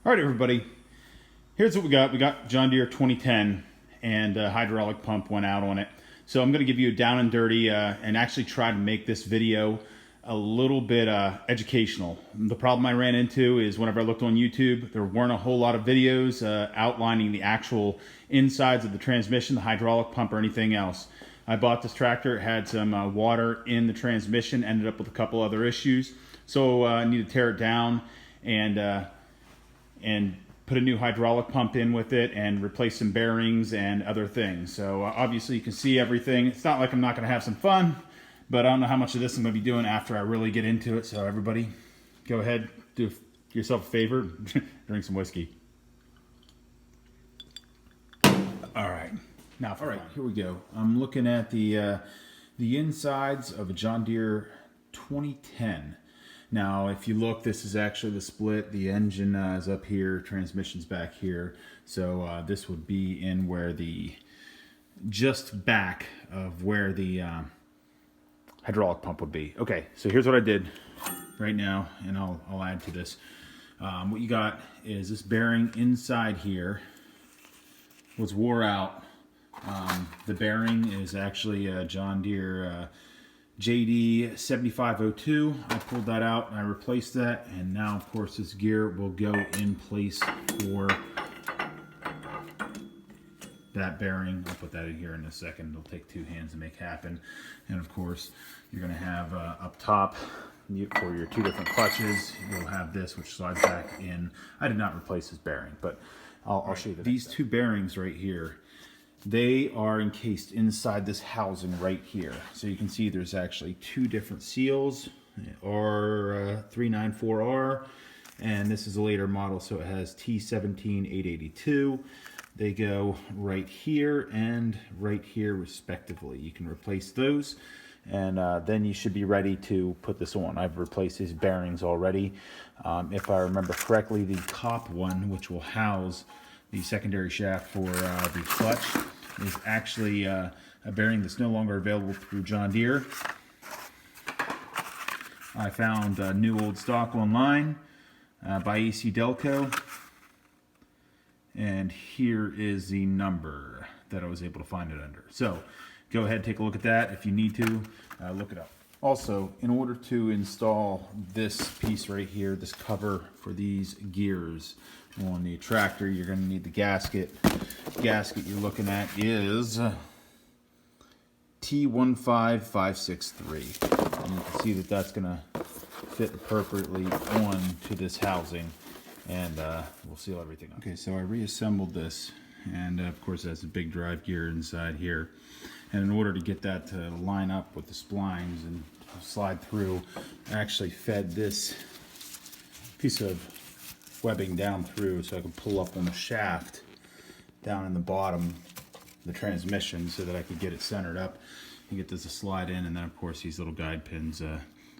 All right, everybody. Here's what we got. We got John Deere 2010, and a hydraulic pump went out on it. So I'm going to give you a down and dirty and actually try to make this video a little bit educational. The problem I ran into is whenever I looked on YouTube, there weren't a whole lot of videos outlining the actual insides of the transmission, the hydraulic pump, or anything else. I bought this tractor. It had some water in the transmission, ended up with a couple other issues. So I need to tear it down and put a new hydraulic pump in with it and replace some bearings and other things. So obviously you can see everything. It's not like I'm not going to have some fun, but I don't know how much of this I'm going to be doing after I really get into it. So everybody, go ahead, do yourself a favor, drink some whiskey. All right, now all right, here we go. I'm looking at the insides of a John Deere 2010. Now, if you look, this is actually the split. The engine is up here, transmission's back here. So this would be in where just back of where the hydraulic pump would be. Okay, so here's what I did right now, and I'll add to this. What you got is this bearing inside here was wore out. The bearing is actually a John Deere JD 7502. I pulled that out and I replaced that, and now of course this gear will go in place for that bearing. I'll put that in here in a second. It'll take two hands to make happen. And of course you're going to have up top for your two different clutches, you'll have this which slides back in. I did not replace this bearing, but I'll show you these two bearings right here. They are encased inside this housing right here. So you can see there's actually two different seals, R394R, and this is a later model, so it has T17882. They go right here and right here respectively. You can replace those, and then you should be ready to put this on. I've replaced these bearings already. If I remember correctly, the top one, which will house the secondary shaft for the clutch, is actually a bearing that's no longer available through John Deere. I found new old stock online by AC Delco, and here is the number that I was able to find it under. So go ahead, take a look at that. If you need to, look it up. Also, in order to install this piece right here, this cover for these gears on the tractor, you're going to need the gasket. The gasket you're looking at is T15563. And you can see that that's going to fit appropriately onto this housing, and we'll seal everything up. Okay, so I reassembled this, and of course it has a big drive gear inside here. And in order to get that to line up with the splines and slide through, I actually fed this piece of webbing down through so I can pull up on the shaft down in the bottom of the transmission so that I could get it centered up and get this to slide in. And then of course these little guide pins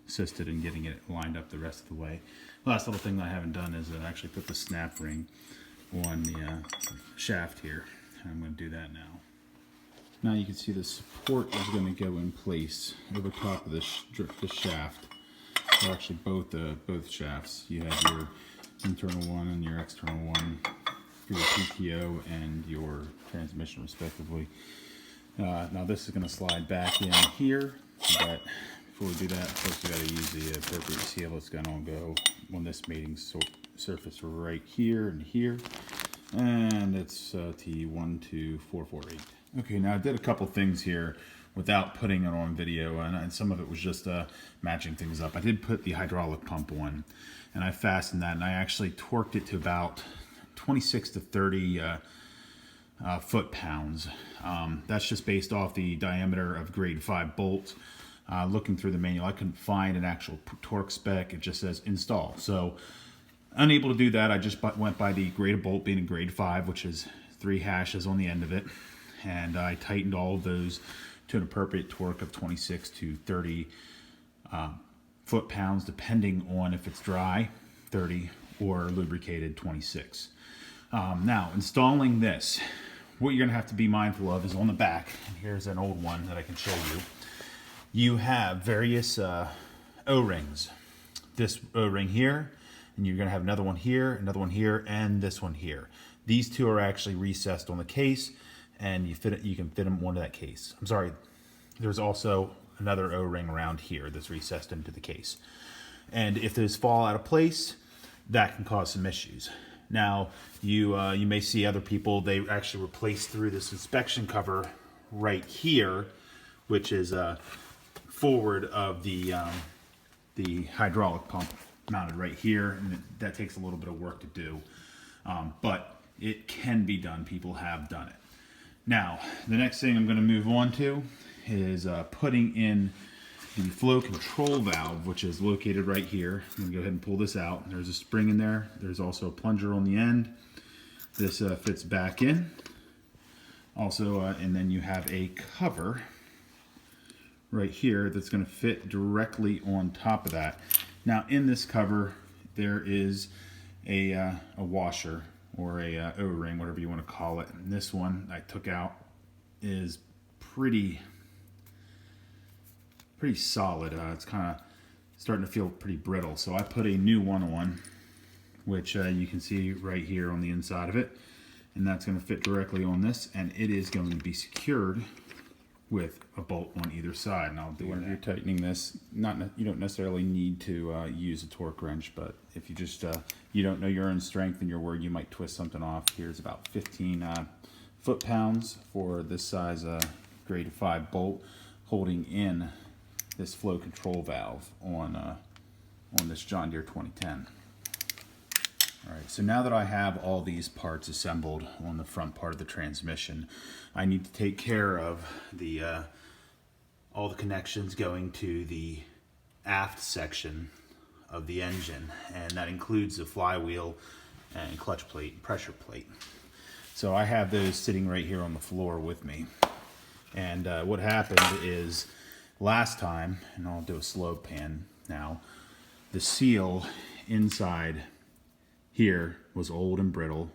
assisted in getting it lined up the rest of the way. The last little thing that I haven't done is actually put the snap ring on the shaft here. And I'm going to do that now. Now you can see the support is going to go in place over top of this shaft. Or actually both shafts. You have your internal one and your external one for your PTO and your transmission respectively. Now this is going to slide back in here, but before we do that, of course we got to use the appropriate seal. It's going to go on this mating surface right here and here, and it's T12448. Okay, now I did a couple things here without putting it on video, and some of it was just matching things up. I did put the hydraulic pump on, and I fastened that, and I actually torqued it to about 26 to 30 foot-pounds. That's just based off the diameter of grade 5 bolts. Looking through the manual, I couldn't find an actual torque spec. It just says install. So unable to do that, I just went by the grade of bolt being a grade 5, which is 3 hashes on the end of it. And I tightened all of those to an appropriate torque of 26 to 30 foot-pounds, depending on if it's dry, 30, or lubricated, 26. Now, installing this, what you're going to have to be mindful of is on the back, and here's an old one that I can show you, you have various O-rings. This O-ring here, and you're going to have another one here, and this one here. These two are actually recessed on the case, and you can fit them onto that case. I'm sorry, there's also another O-ring around here that's recessed into the case. And if those fall out of place, that can cause some issues. Now, you may see other people, they actually replace through this inspection cover right here, which is forward of the hydraulic pump mounted right here, and that takes a little bit of work to do, but it can be done. People have done it. Now, the next thing I'm going to move on to is putting in the flow control valve, which is located right here. I'm going to go ahead and pull this out. There's a spring in there. There's also a plunger on the end. This fits back in. Also, and then you have a cover right here that's going to fit directly on top of that. Now, in this cover, there is a washer or a O-ring, whatever you want to call it. And this one I took out is pretty solid. It's kind of starting to feel pretty brittle. So I put a new one on, which you can see right here on the inside of it. And that's going to fit directly on this, and it is going to be secured with a bolt on either side. And I'll do when you're tightening this, you don't necessarily need to use a torque wrench, but if you just you don't know your own strength and you're worried you might twist something off, here's about 15 foot-pounds for this size grade 5 bolt holding in this flow control valve on this John Deere 2010. All right, so now that I have all these parts assembled on the front part of the transmission, I need to take care of the all the connections going to the aft section of the engine, and that includes the flywheel and clutch plate and pressure plate. So I have those sitting right here on the floor with me. And what happened is last time, and I'll do a slow pan now, the seal inside here was old and brittle,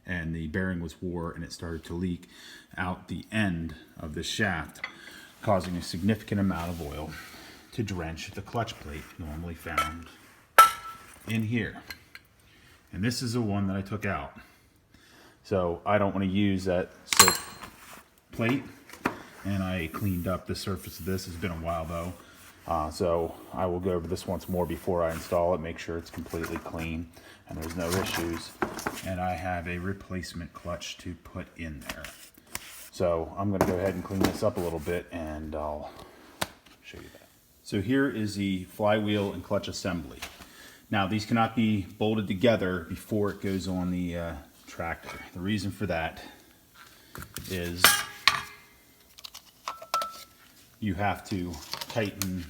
and the bearing was wore, and it started to leak out the end of the shaft, causing a significant amount of oil to drench the clutch plate normally found in here. And this is the one that I took out. So I don't want to use that soap plate, and I cleaned up the surface of this. It's been a while though. So I will go over this once more before I install it, make sure it's completely clean and there's no issues. And I have a replacement clutch to put in there. So I'm going to go ahead and clean this up a little bit, and I'll show you that. So here is the flywheel and clutch assembly. Now these cannot be bolted together before it goes on the tractor. The reason for that is you have to fasten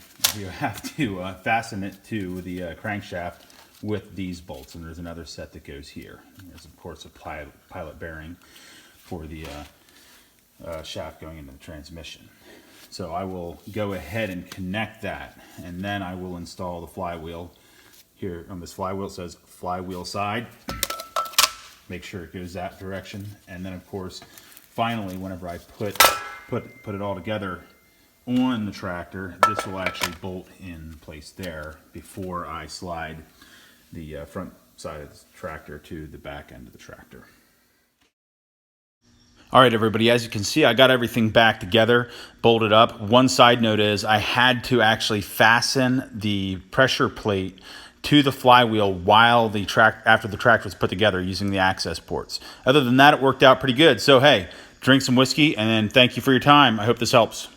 it to the crankshaft with these bolts, and there's another set that goes here. And there's of course a pilot bearing for the shaft going into the transmission. So I will go ahead and connect that, and then I will install the flywheel. Here on this flywheel it says flywheel side. Make sure it goes that direction, and then of course finally whenever I put it all together on the tractor, this will actually bolt in place there before I slide the front side of the tractor to the back end of the tractor. All right, everybody, as you can see, I got everything back together, bolted up. One side note is I had to actually fasten the pressure plate to the flywheel while after the tractor was put together using the access ports. Other than that, it worked out pretty good. So hey, drink some whiskey, and then thank you for your time. I hope this helps.